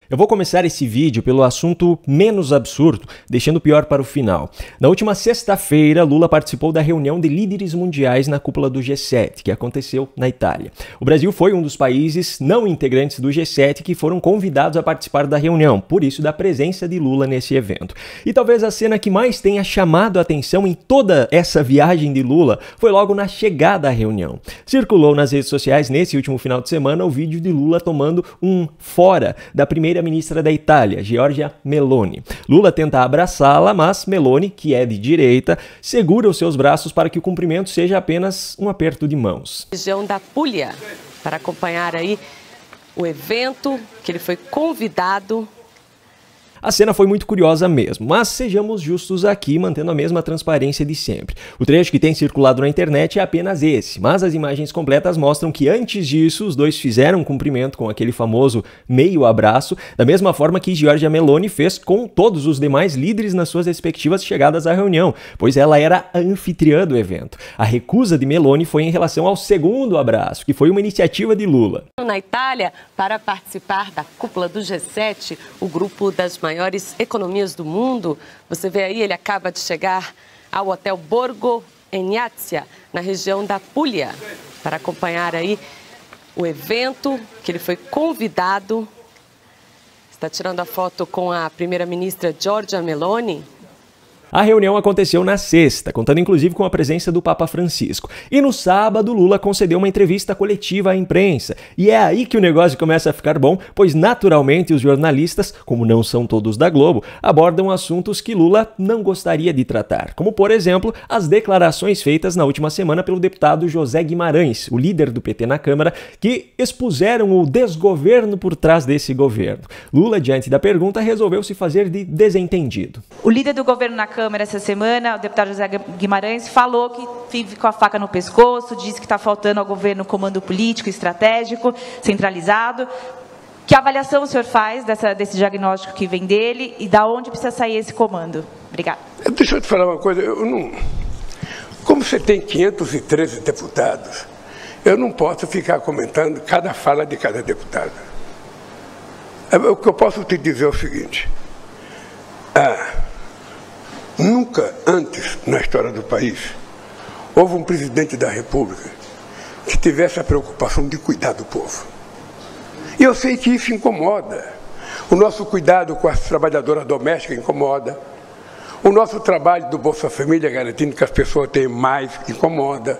Eu vou começar esse vídeo pelo assunto menos absurdo, deixando o pior para o final. Na última sexta-feira, Lula participou da reunião de líderes mundiais na cúpula do G7, que aconteceu na Itália. O Brasil foi um dos países não integrantes do G7 que foram convidados a participar da reunião, por isso da presença de Lula nesse evento. E talvez a cena que mais tenha chamado a atenção em toda essa viagem de Lula foi logo na chegada à reunião. Circulou nas redes sociais nesse último final de semana o vídeo de Lula tomando um fora da primeira-ministra da Itália, Giorgia Meloni. Lula tenta abraçá-la, mas Meloni, que é de direita, segura os seus braços para que o cumprimento seja apenas um aperto de mãos. Região da Puglia, para acompanhar aí o evento que ele foi convidado. A cena foi muito curiosa mesmo, mas sejamos justos aqui, mantendo a mesma transparência de sempre. O trecho que tem circulado na internet é apenas esse, mas as imagens completas mostram que antes disso os dois fizeram um cumprimento com aquele famoso meio abraço, da mesma forma que Giorgia Meloni fez com todos os demais líderes nas suas respectivas chegadas à reunião, pois ela era a anfitriã do evento. A recusa de Meloni foi em relação ao segundo abraço, que foi uma iniciativa de Lula. Na Itália, para participar da cúpula do G7, o grupo das maiores economias do mundo. Você vê aí, ele acaba de chegar ao Hotel Borgo Egnazia, na região da Puglia, para acompanhar aí o evento que ele foi convidado. Está tirando a foto com a primeira-ministra Giorgia Meloni. A reunião aconteceu na sexta, contando inclusive com a presença do Papa Francisco. E no sábado, Lula concedeu uma entrevista coletiva à imprensa. E é aí que o negócio começa a ficar bom, pois naturalmente os jornalistas, como não são todos da Globo, abordam assuntos que Lula não gostaria de tratar. Como, por exemplo, as declarações feitas na última semana pelo deputado José Guimarães, o líder do PT na Câmara, que expuseram o desgoverno por trás desse governo. Lula, diante da pergunta, resolveu se fazer de desentendido. O líder do governo na Câmara essa semana, o deputado José Guimarães, falou que vive com a faca no pescoço, disse que está faltando ao governo comando político, estratégico, centralizado. Que avaliação o senhor faz desse diagnóstico que vem dele e da onde precisa sair esse comando? Obrigada. Deixa eu te falar uma coisa. Como você tem 513 deputados, eu não posso ficar comentando cada fala de cada deputado. O que eu posso te dizer é o seguinte. Nunca antes na história do país houve um presidente da República que tivesse a preocupação de cuidar do povo. E eu sei que isso incomoda. O nosso cuidado com as trabalhadoras domésticas incomoda. O nosso trabalho do Bolsa Família, garantindo que as pessoas tenham mais, incomoda.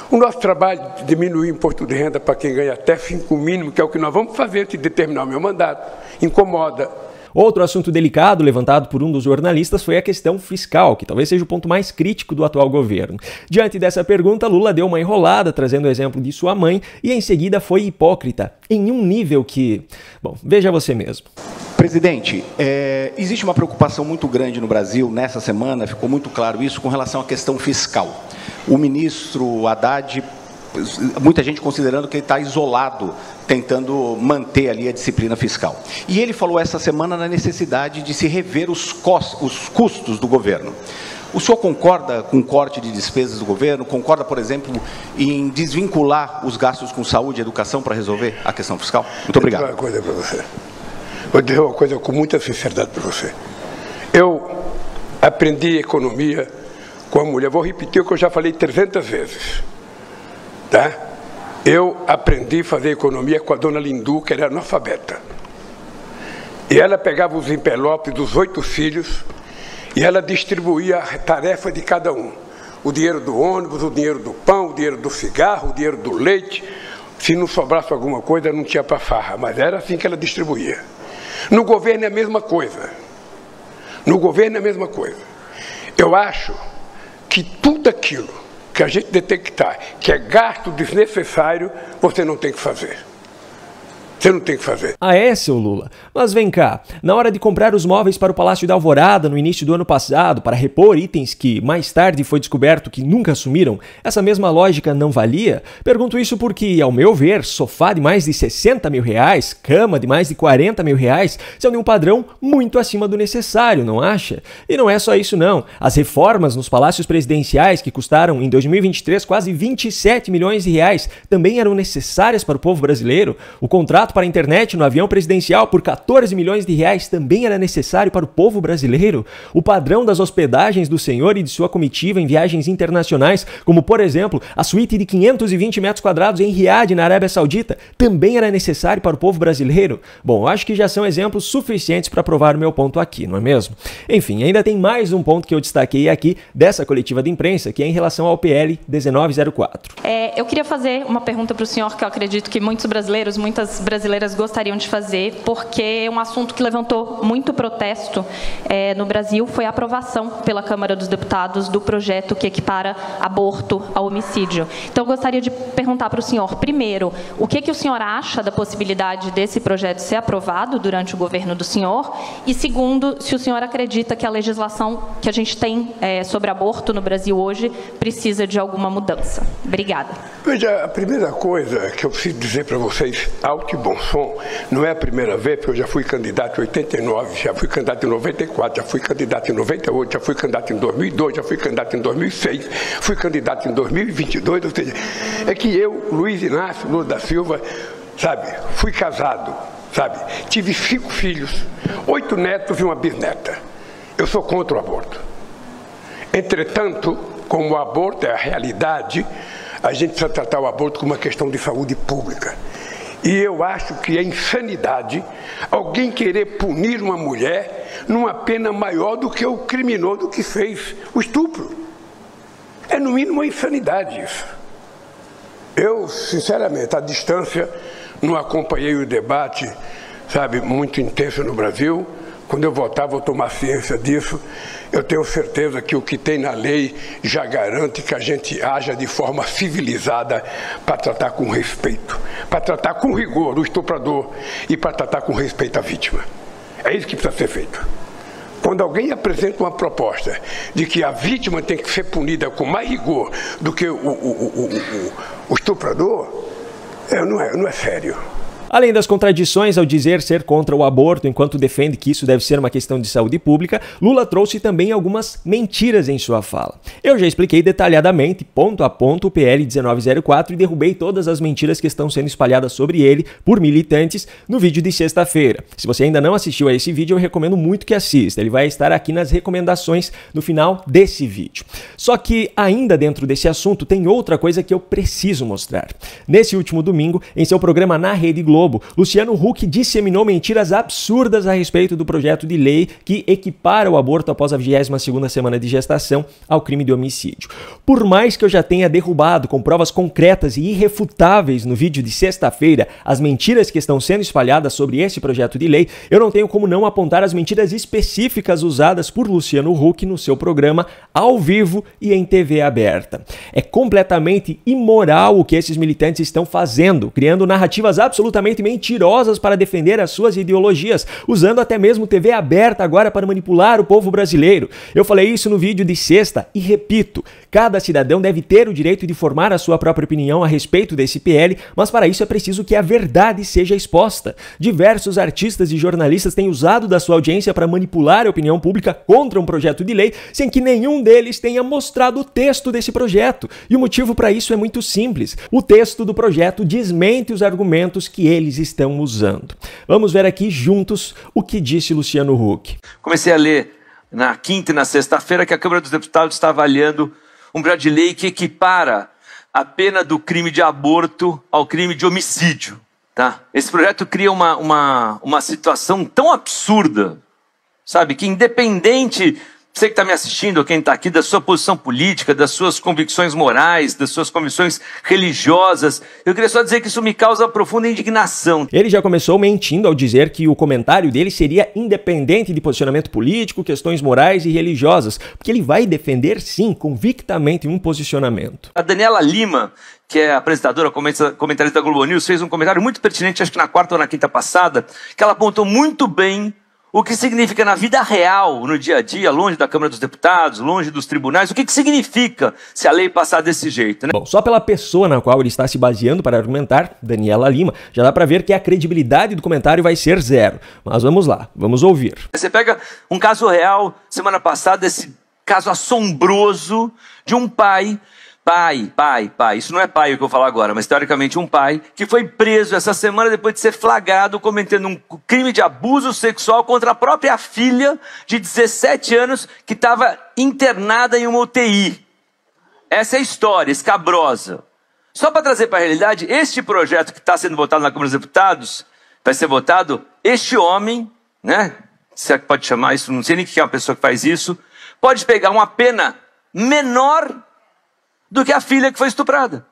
O nosso trabalho de diminuir o imposto de renda para quem ganha até 5 mínimo, que é o que nós vamos fazer antes de terminar o meu mandato, incomoda. Outro assunto delicado levantado por um dos jornalistas foi a questão fiscal, que talvez seja o ponto mais crítico do atual governo. Diante dessa pergunta, Lula deu uma enrolada, trazendo o exemplo de sua mãe, e em seguida foi hipócrita, em um nível que... Bom, veja você mesmo. Presidente, existe uma preocupação muito grande no Brasil, nessa semana, ficou muito claro isso, com relação à questão fiscal. O ministro Haddad, muita gente considerando que ele está isolado, tentando manter ali a disciplina fiscal. E ele falou essa semana na necessidade de se rever os custos do governo. O senhor concorda com o corte de despesas do governo? Concorda, por exemplo, em desvincular os gastos com saúde e educação para resolver a questão fiscal? Muito obrigado. Vou dizer uma coisa para você. Vou dizer uma coisa com muita sinceridade para você. Eu aprendi economia com a mulher. Vou repetir o que eu já falei 300 vezes. Tá? Eu aprendi a fazer economia com a dona Lindu, que era analfabeta. E ela pegava os envelopes dos 8 filhos e ela distribuía a tarefa de cada um. O dinheiro do ônibus, o dinheiro do pão, o dinheiro do cigarro, o dinheiro do leite. Se não sobrasse alguma coisa, não tinha para farra, mas era assim que ela distribuía. No governo é a mesma coisa. No governo é a mesma coisa. Eu acho que tudo aquilo que a gente detectar que é gasto desnecessário, você não tem que fazer. Você não tem que fazer. Ah, é, seu Lula? Mas vem cá, na hora de comprar os móveis para o Palácio da Alvorada no início do ano passado, para repor itens que mais tarde foi descoberto que nunca sumiram, essa mesma lógica não valia? Pergunto isso porque, ao meu ver, sofá de mais de 60 mil reais, cama de mais de 40 mil reais, são de um padrão muito acima do necessário, não acha? E não é só isso não. As reformas nos palácios presidenciais, que custaram em 2023 quase 27 milhões de reais, também eram necessárias para o povo brasileiro. O contrato contrato para a internet no avião presidencial por 14 milhões de reais também era necessário para o povo brasileiro? O padrão das hospedagens do senhor e de sua comitiva em viagens internacionais, como por exemplo a suíte de 520 metros quadrados em Riad, na Arábia Saudita, também era necessário para o povo brasileiro? Bom, acho que já são exemplos suficientes para provar o meu ponto aqui, não é mesmo? Enfim, ainda tem mais um ponto que eu destaquei aqui dessa coletiva de imprensa, que é em relação ao PL 1904. Eu queria fazer uma pergunta para o senhor, que eu acredito que muitas brasileiras gostariam de fazer, porque um assunto que levantou muito protesto no Brasil foi a aprovação pela Câmara dos Deputados do projeto que equipara aborto ao homicídio. Então, eu gostaria de perguntar para o senhor, primeiro, o que o senhor acha da possibilidade desse projeto ser aprovado durante o governo do senhor? E, segundo, se o senhor acredita que a legislação que a gente tem sobre aborto no Brasil hoje precisa de alguma mudança. Obrigada. Veja, a primeira coisa que eu preciso dizer para vocês, alto e bom som, não é a primeira vez, porque eu já fui candidato em 89, já fui candidato em 94, já fui candidato em 98, já fui candidato em 2002, já fui candidato em 2006, fui candidato em 2022, ou seja, é que eu, Luiz Inácio Lula da Silva, sabe, fui casado, sabe, tive 5 filhos, 8 netos e uma bisneta. Eu sou contra o aborto. Entretanto, como o aborto é a realidade, a gente precisa tratar o aborto como uma questão de saúde pública. E eu acho que é insanidade alguém querer punir uma mulher numa pena maior do que o criminoso que fez o estupro. É no mínimo uma insanidade isso. Eu, sinceramente, à distância, não acompanhei o debate, sabe, muito intenso no Brasil. Quando eu votar, vou tomar ciência disso. Eu tenho certeza que o que tem na lei já garante que a gente haja de forma civilizada para tratar com respeito, para tratar com rigor o estuprador e para tratar com respeito a vítima. É isso que precisa ser feito. Quando alguém apresenta uma proposta de que a vítima tem que ser punida com mais rigor do que o estuprador, não é sério. Além das contradições ao dizer ser contra o aborto enquanto defende que isso deve ser uma questão de saúde pública, Lula trouxe também algumas mentiras em sua fala. Eu já expliquei detalhadamente, ponto a ponto, o PL 1904 e derrubei todas as mentiras que estão sendo espalhadas sobre ele por militantes no vídeo de sexta-feira. Se você ainda não assistiu a esse vídeo, eu recomendo muito que assista. Ele vai estar aqui nas recomendações no final desse vídeo. Só que, ainda dentro desse assunto, tem outra coisa que eu preciso mostrar. Nesse último domingo, em seu programa na Rede Globo, Luciano Huck disseminou mentiras absurdas a respeito do projeto de lei que equipara o aborto após a 22ª semana de gestação ao crime de homicídio. Por mais que eu já tenha derrubado com provas concretas e irrefutáveis no vídeo de sexta-feira as mentiras que estão sendo espalhadas sobre esse projeto de lei, eu não tenho como não apontar as mentiras específicas usadas por Luciano Huck no seu programa ao vivo e em TV aberta. É completamente imoral o que esses militantes estão fazendo, criando narrativas absolutamente mentirosas para defender as suas ideologias, usando até mesmo TV aberta agora para manipular o povo brasileiro. Eu falei isso no vídeo de sexta e repito, cada cidadão deve ter o direito de formar a sua própria opinião a respeito desse PL, mas para isso é preciso que a verdade seja exposta. Diversos artistas e jornalistas têm usado da sua audiência para manipular a opinião pública contra um projeto de lei, sem que nenhum deles tenha mostrado o texto desse projeto. E o motivo para isso é muito simples. O texto do projeto desmente os argumentos que eles estão usando. Vamos ver aqui juntos o que disse Luciano Huck. Comecei a ler na quinta e na sexta-feira que a Câmara dos Deputados está avaliando um projeto de lei que equipara a pena do crime de aborto ao crime de homicídio. Tá? Esse projeto cria uma situação tão absurda, sabe, que independente, você que está me assistindo, ou quem está aqui, da sua posição política, das suas convicções morais, das suas convicções religiosas, eu queria só dizer que isso me causa profunda indignação. Ele já começou mentindo ao dizer que o comentário dele seria independente de posicionamento político, questões morais e religiosas, porque ele vai defender, sim, convictamente um posicionamento. A Daniela Lima, que é apresentadora, comentarista da Globo News, fez um comentário muito pertinente, acho que na quarta ou na quinta passada, que ela apontou muito bem o que significa na vida real, no dia a dia, longe da Câmara dos Deputados, longe dos tribunais, o que significa se a lei passar desse jeito, né? Bom, só pela pessoa na qual ele está se baseando para argumentar, Daniela Lima, já dá para ver que a credibilidade do comentário vai ser zero. Mas vamos lá, vamos ouvir. Você pega um caso real, semana passada, esse caso assombroso de um pai pai, isso não é pai o que eu vou falar agora, mas teoricamente um pai, que foi preso essa semana depois de ser flagrado cometendo um crime de abuso sexual contra a própria filha de 17 anos que estava internada em uma UTI. Essa é a história escabrosa. Só para trazer para a realidade, este projeto que está sendo votado na Câmara dos Deputados, vai ser votado, este homem, né, se é que pode chamar isso, não sei nem o que é uma pessoa que faz isso, pode pegar uma pena menor do que a filha que foi estuprada.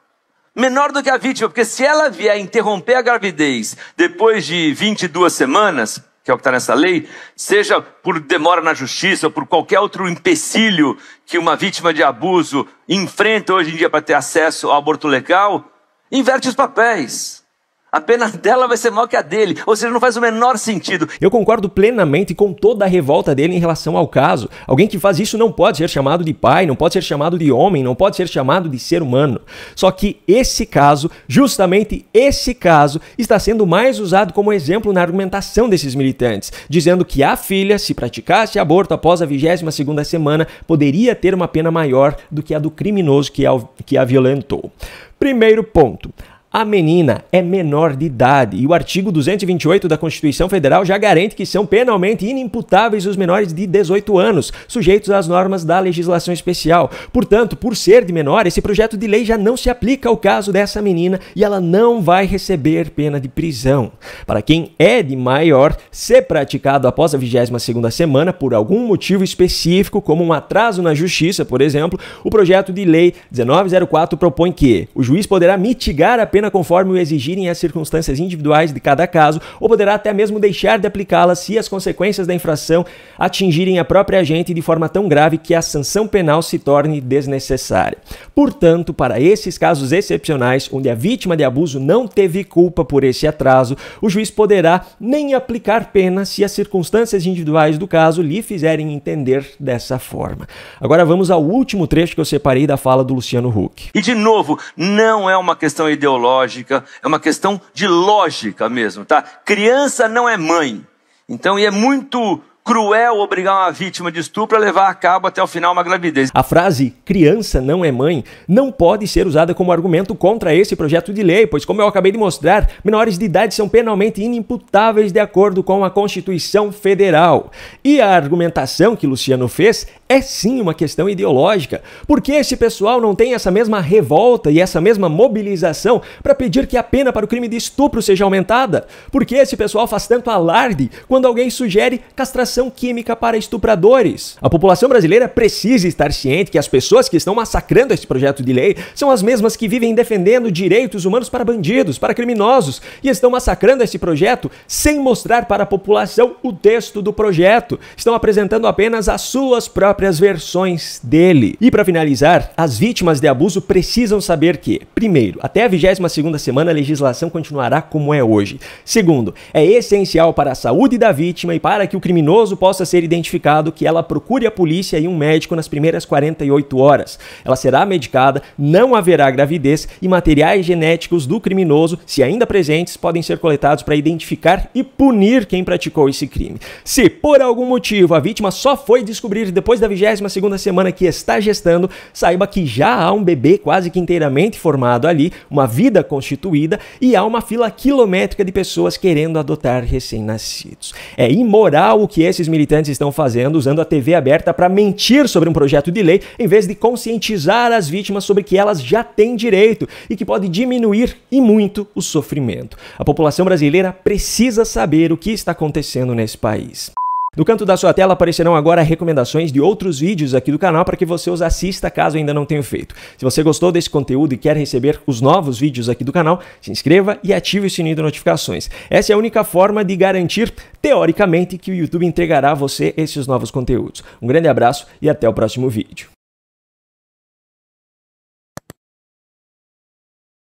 Menor do que a vítima, porque se ela vier interromper a gravidez depois de 22 semanas, que é o que está nessa lei, seja por demora na justiça ou por qualquer outro empecilho que uma vítima de abuso enfrenta hoje em dia para ter acesso ao aborto legal, inverte os papéis. A pena dela vai ser maior que a dele, ou seja, não faz o menor sentido. Eu concordo plenamente com toda a revolta dele em relação ao caso. Alguém que faz isso não pode ser chamado de pai, não pode ser chamado de homem, não pode ser chamado de ser humano. Só que esse caso, justamente esse caso, está sendo mais usado como exemplo na argumentação desses militantes, dizendo que a filha, se praticasse aborto após a 22ª semana, poderia ter uma pena maior do que a do criminoso que a violentou. Primeiro ponto. A menina é menor de idade e o artigo 228 da Constituição Federal já garante que são penalmente inimputáveis os menores de 18 anos, sujeitos às normas da legislação especial. Portanto, por ser de menor, esse projeto de lei já não se aplica ao caso dessa menina e ela não vai receber pena de prisão. Para quem é de maior, se praticado após a 22ª semana por algum motivo específico, como um atraso na justiça, por exemplo, o projeto de lei 1904 propõe que o juiz poderá mitigar a pena conforme o exigirem as circunstâncias individuais de cada caso, ou poderá até mesmo deixar de aplicá-la se as consequências da infração atingirem a própria agente de forma tão grave que a sanção penal se torne desnecessária. Portanto, para esses casos excepcionais, onde a vítima de abuso não teve culpa por esse atraso, o juiz poderá nem aplicar pena se as circunstâncias individuais do caso lhe fizerem entender dessa forma. Agora vamos ao último trecho que eu separei da fala do Luciano Huck. E de novo, não é uma questão ideológica, é uma questão de lógica mesmo, tá? Criança não é mãe. Então, e é muito cruel obrigar uma vítima de estupro a levar a cabo até o final uma gravidez. A frase criança não é mãe não pode ser usada como argumento contra esse projeto de lei, pois, como eu acabei de mostrar, menores de idade são penalmente inimputáveis de acordo com a Constituição Federal. E a argumentação que Luciano fez é sim uma questão ideológica. Por que esse pessoal não tem essa mesma revolta e essa mesma mobilização para pedir que a pena para o crime de estupro seja aumentada? Por que esse pessoal faz tanto alarde quando alguém sugere castração química para estupradores? A população brasileira precisa estar ciente que as pessoas que estão massacrando esse projeto de lei são as mesmas que vivem defendendo direitos humanos para bandidos, para criminosos, e estão massacrando esse projeto sem mostrar para a população o texto do projeto. Estão apresentando apenas as suas próprias versões dele. E para finalizar, as vítimas de abuso precisam saber que, primeiro, até a 22ª semana a legislação continuará como é hoje. Segundo, é essencial para a saúde da vítima e para que o criminoso possa ser identificado que ela procure a polícia e um médico nas primeiras 48 horas. Ela será medicada, não haverá gravidez e materiais genéticos do criminoso, se ainda presentes, podem ser coletados para identificar e punir quem praticou esse crime. Se, por algum motivo, a vítima só foi descobrir depois da 22ª semana que está gestando, saiba que já há um bebê quase que inteiramente formado ali, uma vida constituída e há uma fila quilométrica de pessoas querendo adotar recém-nascidos. É imoral o que esses militantes estão fazendo, usando a TV aberta para mentir sobre um projeto de lei, em vez de conscientizar as vítimas sobre que elas já têm direito e que pode diminuir e muito o sofrimento. A população brasileira precisa saber o que está acontecendo nesse país. No canto da sua tela aparecerão agora recomendações de outros vídeos aqui do canal para que você os assista caso ainda não tenha feito. Se você gostou desse conteúdo e quer receber os novos vídeos aqui do canal, se inscreva e ative o sininho de notificações. Essa é a única forma de garantir, teoricamente, que o YouTube entregará a você esses novos conteúdos. Um grande abraço e até o próximo vídeo.